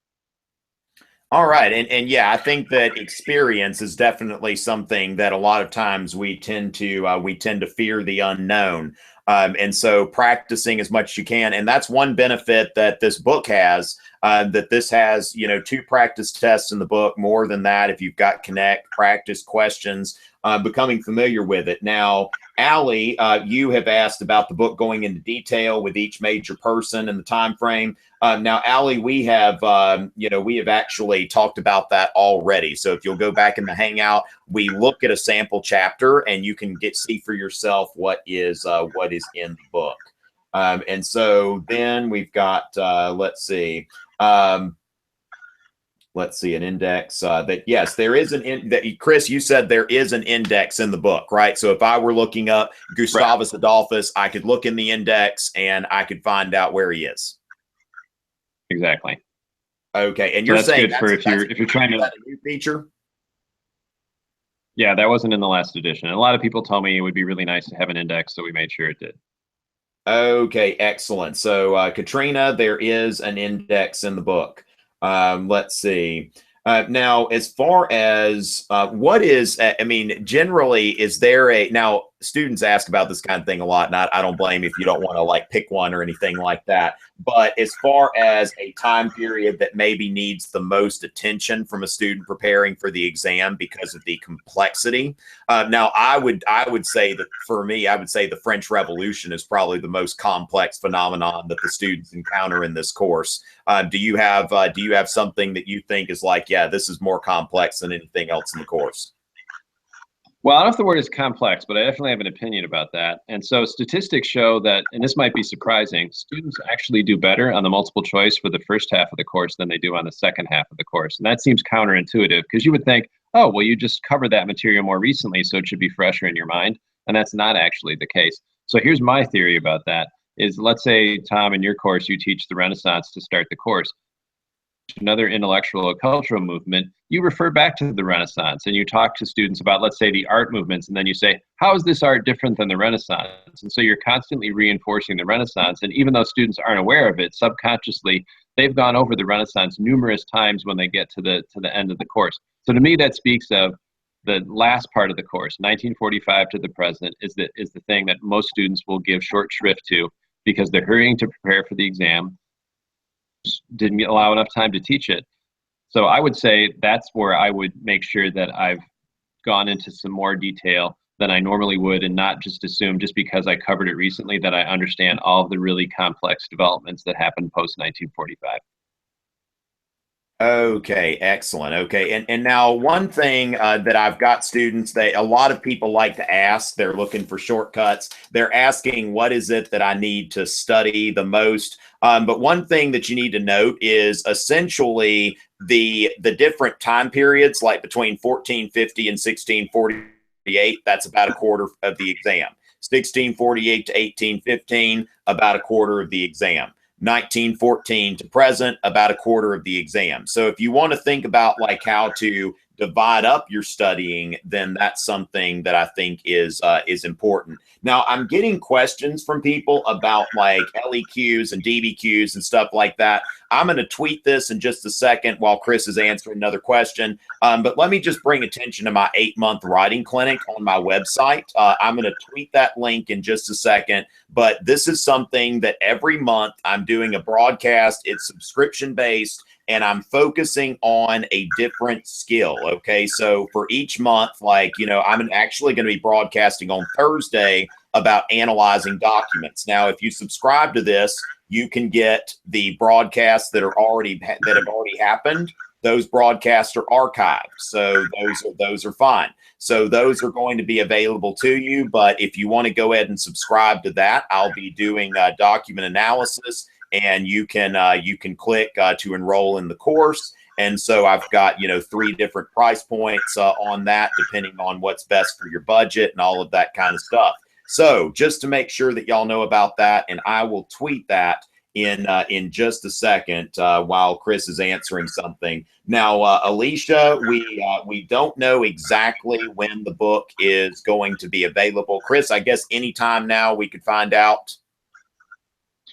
All right. And yeah, I think that experience is definitely something that a lot of times we tend to fear the unknown. And so practicing as much as you can. And that's one benefit that this book has, that this has, 2 practice tests in the book. More than that, if you've got Connect, practice questions, becoming familiar with it. Now, Allie, you have asked about the book going into detail with each major person and the time frame. Now, Allie, we have actually talked about that already. So if you'll go back in the Hangout, we look at a sample chapter, and you can see for yourself what is in the book. And so then we've got let's see, an index that, yes, there is Chris, you said there is an index in the book, right? So if I were looking up Gustavus Adolphus, I could look in the index and I could find out where he is. Exactly. Okay, and you're saying good for if you're trying to, a new feature. Yeah, that wasn't in the last edition. And a lot of people told me it would be really nice to have an index, so we made sure it did. Okay, excellent. So Katrina, there is an index in the book. Let's see. Now, as far as what is, generally, is there now students ask about this kind of thing a lot, and I don't blame you if you don't want to pick one or anything like that. But as far as a time period that maybe needs the most attention from a student preparing for the exam because of the complexity, now I would say that for me, I would say the French Revolution is probably the most complex phenomenon that the students encounter in this course. Do you have something that you think is yeah, this is more complex than anything else in the course? Well, I don't know if the word is complex, but I definitely have an opinion about that. And so statistics show that, and this might be surprising, students actually do better on the multiple choice for the first half of the course than they do on the second half of the course. And that seems counterintuitive, because you would think, oh, well, you just covered that material more recently, so it should be fresher in your mind. And that's not actually the case. So here's my theory about that is, let's say, Tom, in your course, you teach the Renaissance to start the course. Another intellectual or cultural movement, you refer back to the Renaissance and you talk to students about, let's say, the art movements, and then you say, how is this art different than the Renaissance? And so you're constantly reinforcing the Renaissance, and even though students aren't aware of it, subconsciously they've gone over the Renaissance numerous times when they get to the end of the course. So to me, that speaks of the last part of the course, 1945 to the present, is the thing that most students will give short shrift to, because they're hurrying to prepare for the exam, didn't allow enough time to teach it. So I would say that's where I would make sure that I've gone into some more detail than I normally would, and not just assume just because I covered it recently that I understand all of the really complex developments that happened post 1945. Okay, excellent. Okay, and now one thing that I've got students that a lot of people like to ask, they're looking for shortcuts. They're asking, what is it that I need to study the most? But one thing that you need to note is essentially the different time periods, like between 1450 and 1648. That's about a quarter of the exam. 1648 to 1815, about a quarter of the exam. 1914 to present, about a quarter of the exam. So if you want to think about like how to divide up your studying, then that's something that I think is important. Now, I'm getting questions from people about like LEQs and DBQs and stuff like that. I'm going to tweet this in just a second while Chris is answering another question. But let me just bring attention to my 8-month writing clinic on my website. I'm going to tweet that link in just a second. But this is something that every month I'm doing a broadcast. It's subscription based, and I'm focusing on a different skill. Okay. So for each month, like, I'm actually going to be broadcasting on Thursday about analyzing documents. Now, if you subscribe to this, you can get the broadcasts that have already happened. Those broadcasts are archived. So those are fine. So those are going to be available to you. But if you want to go ahead and subscribe to that, I'll be doing document analysis, and you can click to enroll in the course. And so I've got 3 different price points on that, depending on what's best for your budget and all of that kind of stuff. So just to make sure that y'all know about that, and I will tweet that in just a second while Chris is answering something. Now, Alicia, we don't know exactly when the book is going to be available. Chris, I guess anytime now we could find out.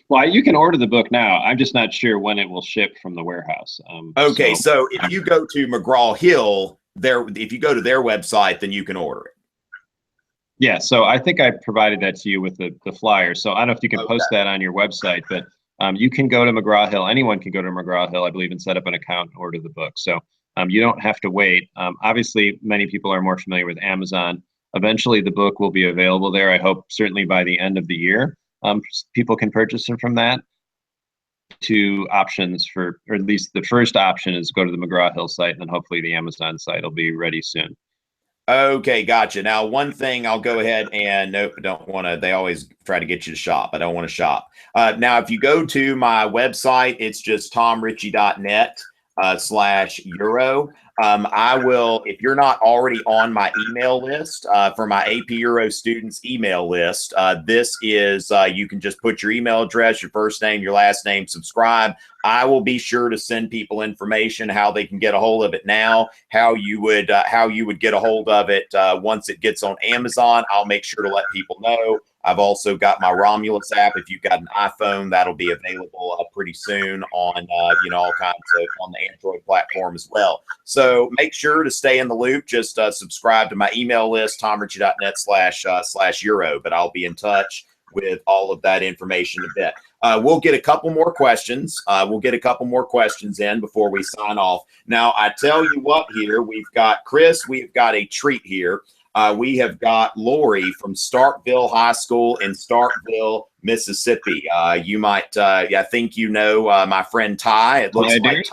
Well, you can order the book now. I'm just not sure when it will ship from the warehouse. Okay, so if you go to McGraw-Hill, if you go to their website, then you can order it. Yeah, so I think I provided that to you with the flyer. So I don't know if you can post that on your website, but you can go to McGraw-Hill. Anyone can go to McGraw-Hill, I believe, and set up an account and order the book. So you don't have to wait. Obviously, many people are more familiar with Amazon. Eventually, the book will be available there. I hope certainly by the end of the year, people can purchase it from that. 2 options or at least the first option is go to the McGraw-Hill site, and then hopefully the Amazon site will be ready soon. Okay, gotcha. Now, one thing I'll go ahead and nope, I don't want to. They always try to get you to shop. I don't want to shop. Now, if you go to my website, it's just tomrichey.net /euro. I will, if you're not already on my email list for my AP Euro students email list, this is you can just put your email address, your first name, your last name, subscribe. I will be sure to send people information how they can get a hold of it now, how you would get a hold of it once it gets on Amazon. I'll make sure to let people know. I've also got my Romulus app. If you've got an iPhone, that'll be available pretty soon on all kinds of on the Android platform as well. So make sure to stay in the loop. Just subscribe to my email list, tomrichey.net /euro. But I'll be in touch with all of that information a bit. We'll get a couple more questions. We'll get a couple more questions in before we sign off. Now, I tell you what, here we've got Chris. We've got a treat here. We have got Lori from Starkville High School in Starkville, Mississippi. You might, I think my friend Ty. It looks like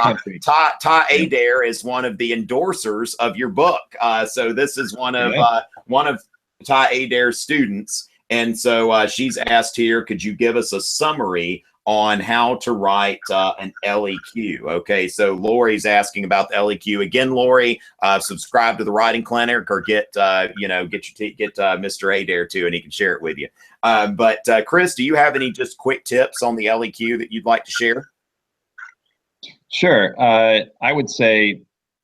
Ty Adair is one of the endorsers of your book. So this is one of Ty Adair's students. And so she's asked here, could you give us a summary on how to write an LEQ? Okay, so Lori's asking about the LEQ. Again, Lori, subscribe to the Writing Clinic or get Mr. Adair too, and he can share it with you. But Chris, do you have any just quick tips on the LEQ that you'd like to share? Sure. I would say,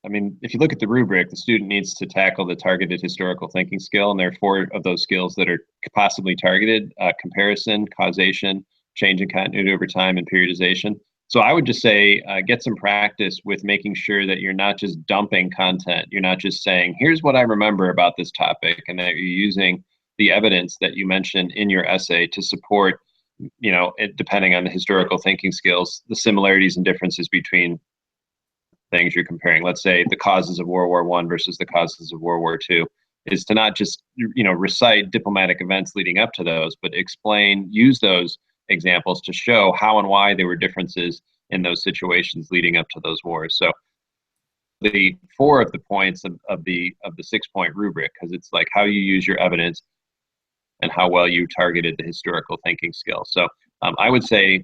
if you look at the rubric, the student needs to tackle the targeted historical thinking skill, and there are 4 of those skills that are possibly targeted: comparison, causation, change in continuity over time, and periodization. So I would just say get some practice with making sure that you're not just dumping content. You're not just saying, here's what I remember about this topic, and that you're using the evidence that you mentioned in your essay to support, depending on the historical thinking skills, the similarities and differences between things you're comparing. Let's say the causes of World War I versus the causes of World War II. is to not just recite diplomatic events leading up to those, but use those examples to show how and why there were differences in those situations leading up to those wars. So the 4 of the points of the 6-point rubric, because it's like how you use your evidence and how well you targeted the historical thinking skill. So I would say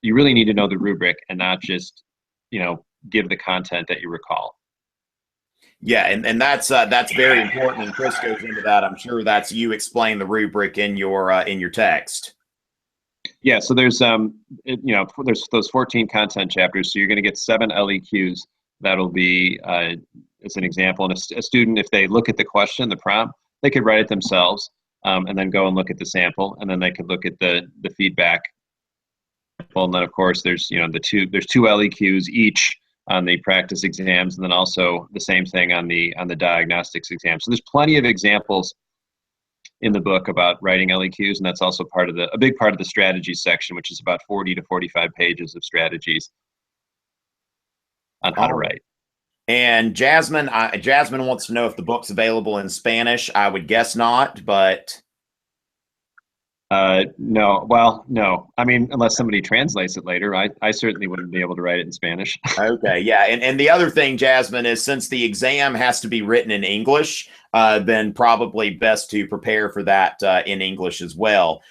you really need to know the rubric and not just give the content that you recall. Yeah, and that's very important. And Chris goes into that. I'm sure that's you explain the rubric in your text. Yeah, so there's there's those 14 content chapters. So you're going to get 7 LEQs. That'll be as an example. And a student, if they look at the question, the prompt, they could write it themselves, and then go and look at the sample, and then they could look at the feedback. And then of course there's there's 2 LEQs each on the practice exams, and then also the same thing on the diagnostics exam. So there's plenty of examples in the book about writing LEQs, and that's also a big part of the strategy section, which is about 40 to 45 pages of strategies on how to write. And Jasmine wants to know if the book's available in Spanish. I would guess not, but no. Well, no. I mean, unless somebody translates it later, I certainly wouldn't be able to write it in Spanish. Okay, yeah. And the other thing, Jasmine, is since the exam has to be written in English, then probably best to prepare for that in English as well,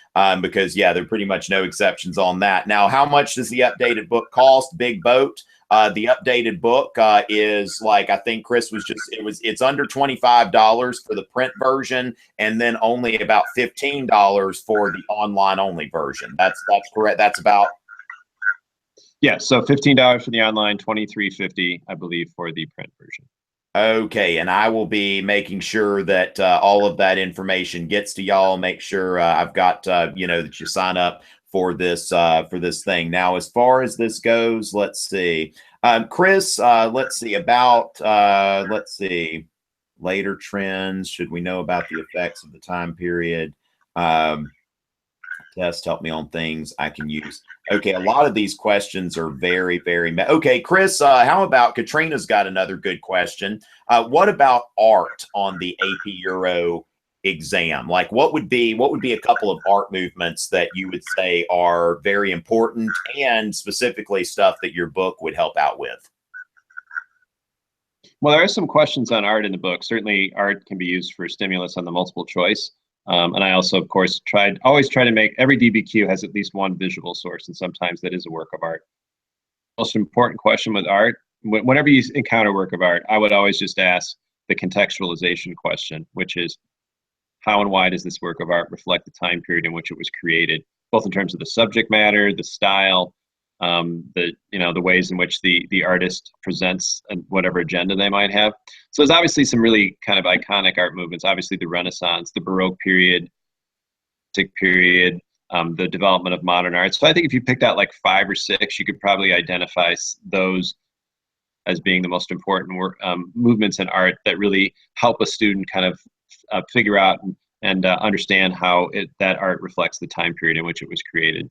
because, yeah, there are pretty much no exceptions on that. Now, how much does the updated book cost? Big boat. The updated book is like, I think Chris it's under $25 for the print version, and then only about $15 for the online only version. That's correct. That's about. Yeah, so $15 for the online, $23.50, I believe, for the print version. Okay, and I will be making sure that all of that information gets to y'all. Make sure I've got that you sign up for this thing. Now, as far as this goes, let's see, Chris. Let's see later trends. Should we know about the effects of the time period? Test help me on things I can use. Okay, a lot of these questions are very, very. Okay, Chris, how about Katrina's got another good question. What about art on the AP Euro exam? Like, what would be a couple of art movements that you would say are very important, and specifically stuff that your book would help out with? Well, there are some questions on art in the book. Certainly, art can be used for stimulus on the multiple choice. And I also, of course, always try to make every DBQ has at least one visual source, and sometimes that is a work of art. Most important question with art, whenever you encounter a work of art, I would always just ask the contextualization question, which is how and why does this work of art reflect the time period in which it was created, both in terms of the subject matter, the style, the ways in which the artist presents and whatever agenda they might have. So there's obviously some really kind of iconic art movements, obviously the Renaissance, the Baroque period, the development of modern art. So I think if you picked out like 5 or 6, you could probably identify those as being the most important movements in art that really help a student kind of figure out and understand how that art reflects the time period in which it was created.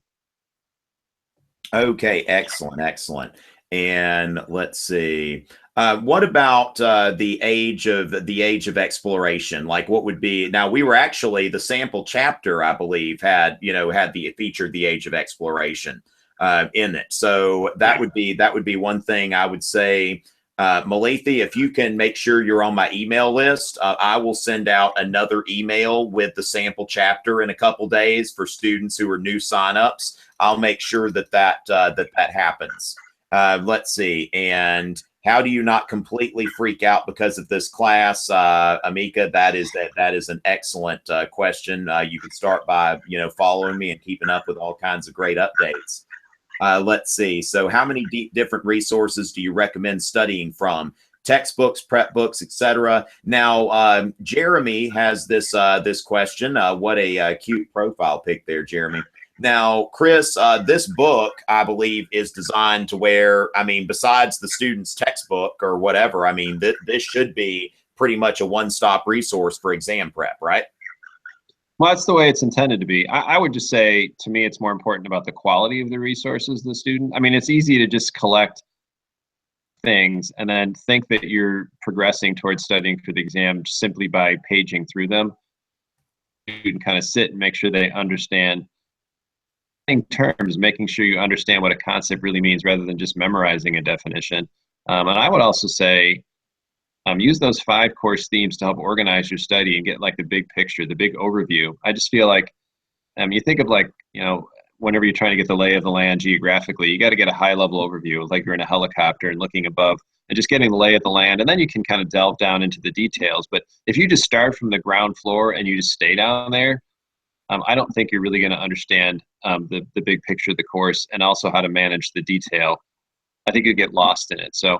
Okay, excellent. And let's see. What about the age of exploration? Like, what would be now? We were actually the sample chapter, I believe, featured the age of exploration in it. So that would be one thing I would say. Malithi, if you can make sure you're on my email list, I will send out another email with the sample chapter in a couple days for students who are new signups. I'll make sure that happens. Let's see. And how do you not completely freak out because of this class, Amika? That is an excellent question. You can start by following me and keeping up with all kinds of great updates. Let's see. So how many different resources do you recommend studying from? Textbooks, prep books, etc. Now, Jeremy has this question. What a cute profile pic there, Jeremy. Now, Chris, this book, I believe, is designed to where, I mean, besides the student's textbook or whatever, I mean, this should be pretty much a one-stop resource for exam prep, right? Well, that's the way it's intended to be. I would just say, to me, it's more important about the quality of the resources of the student. I mean, it's easy to just collect things and then think that you're progressing towards studying for the exam simply by paging through them. You can kind of sit and make sure they understand terms, making sure you understand what a concept really means rather than just memorizing a definition. And I would also say use those 5 course themes to help organize your study and get like the big picture, the big overview. I just feel like you think of like, whenever you're trying to get the lay of the land geographically, you got to get a high level overview, like you're in a helicopter and looking above and just getting the lay of the land. And then you can kind of delve down into the details. But if you just start from the ground floor and you just stay down there, I don't think you're really going to understand the big picture of the course and also how to manage the detail. I think you get lost in it. So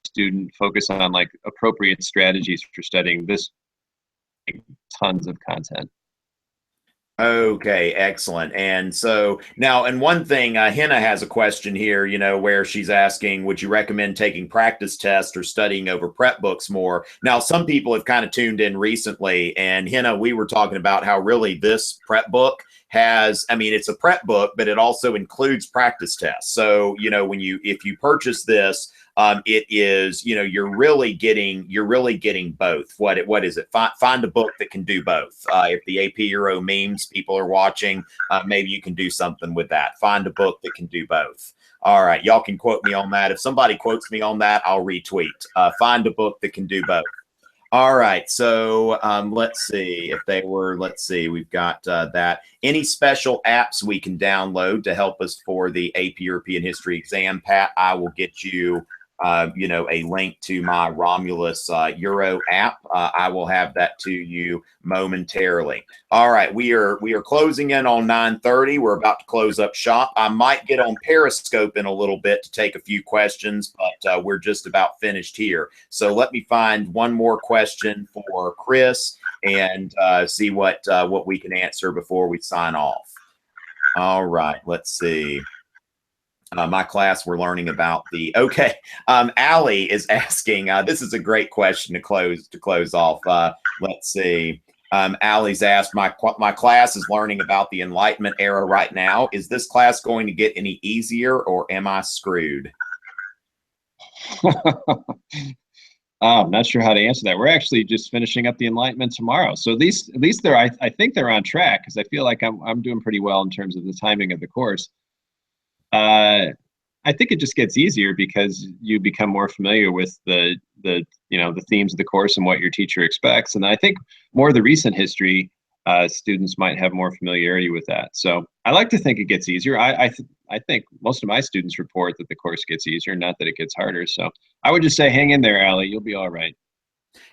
student focus on like appropriate strategies for studying this, tons of content. Okay, excellent. And so now, and one thing, Henna has a question here, where she's asking, would you recommend taking practice tests or studying over prep books more? Now, some people have kind of tuned in recently, and Henna, we were talking about how really this prep book has, it's a prep book, but it also includes practice tests. So, if you purchase this, it is, you're really getting both. What is it? Find a book that can do both. If the AP Euro memes people are watching, maybe you can do something with that. Find a book that can do both. All right, y'all can quote me on that. If somebody quotes me on that, I'll retweet. Find a book that can do both. All right, so let's see. We've got that. Any special apps we can download to help us for the AP European History exam, Pat? I will get you a link to my Romulus Euro app. I will have that to you momentarily. All right, we are closing in on 9:30. We're about to close up shop. I might get on Periscope in a little bit to take a few questions, but we're just about finished here. So let me find one more question for Chris and see what we can answer before we sign off. All right, let's see. My class, we're learning about Allie is asking, this is a great question to close off. Let's see. Allie's asked, my class is learning about the Enlightenment era right now. Is this class going to get any easier or am I screwed? I'm not sure how to answer that. We're actually just finishing up the Enlightenment tomorrow. So at least they're, I think they're on track because I feel like I'm doing pretty well in terms of the timing of the course. I think it just gets easier because you become more familiar with the themes of the course and what your teacher expects. And I think more of the recent history, students might have more familiarity with that. So I like to think it gets easier. I think most of my students report that the course gets easier, not that it gets harder. So I would just say, hang in there, Allie. You'll be all right.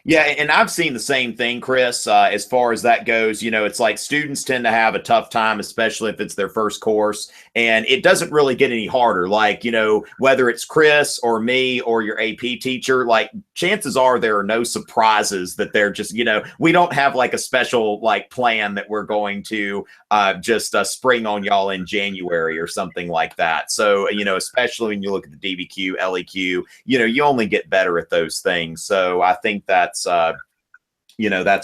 Yeah, and I've seen the same thing, Chris, as far as that goes. It's like students tend to have a tough time, especially if it's their first course, and it doesn't really get any harder. Like, whether it's Chris or me or your AP teacher, like chances are there are no surprises that they're just, we don't have like a special like plan that we're going to just spring on y'all in January or something like that. So, especially when you look at the DBQ, LEQ, you only get better at those things. So I think that's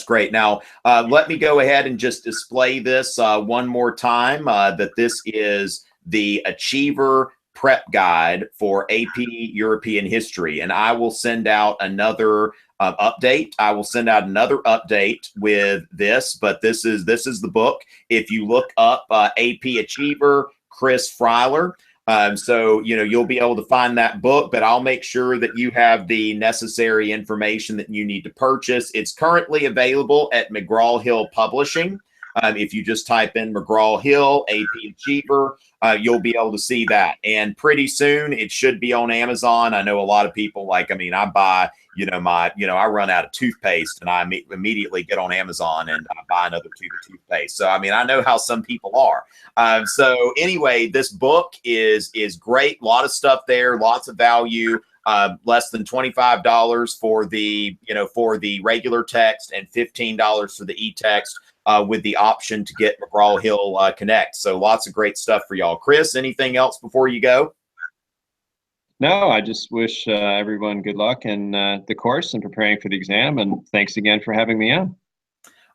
great. Now, let me go ahead and just display this one more time, that this is the Achiever Prep Guide for AP European History. And I will send out another update. I will send out another update with this, but this is the book. If you look up AP Achiever, Chris Freiler, so, you'll be able to find that book, but I'll make sure that you have the necessary information that you need to purchase. It's currently available at McGraw-Hill Publishing. If you just type in McGraw-Hill, AP Achiever, you'll be able to see that. And pretty soon it should be on Amazon. I know a lot of people I buy, I run out of toothpaste and I immediately get on Amazon and I buy another tube of toothpaste. So, I know how some people are. So anyway, this book is great. A lot of stuff there, lots of value. Less than $25 for the regular text and $15 for the e-text, with the option to get McGraw-Hill Connect. So lots of great stuff for y'all. Chris, anything else before you go? No, I just wish everyone good luck in the course and preparing for the exam. And thanks again for having me on.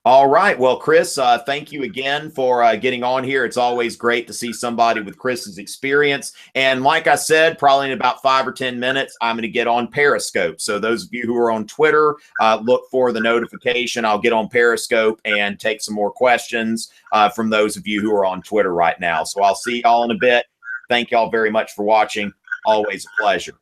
All right. Well, Chris, thank you again for getting on here. It's always great to see somebody with Chris's experience. And like I said, probably in about 5 or 10 minutes, I'm going to get on Periscope. So those of you who are on Twitter, look for the notification. I'll get on Periscope and take some more questions from those of you who are on Twitter right now. So I'll see y'all in a bit. Thank y'all very much for watching. Always a pleasure.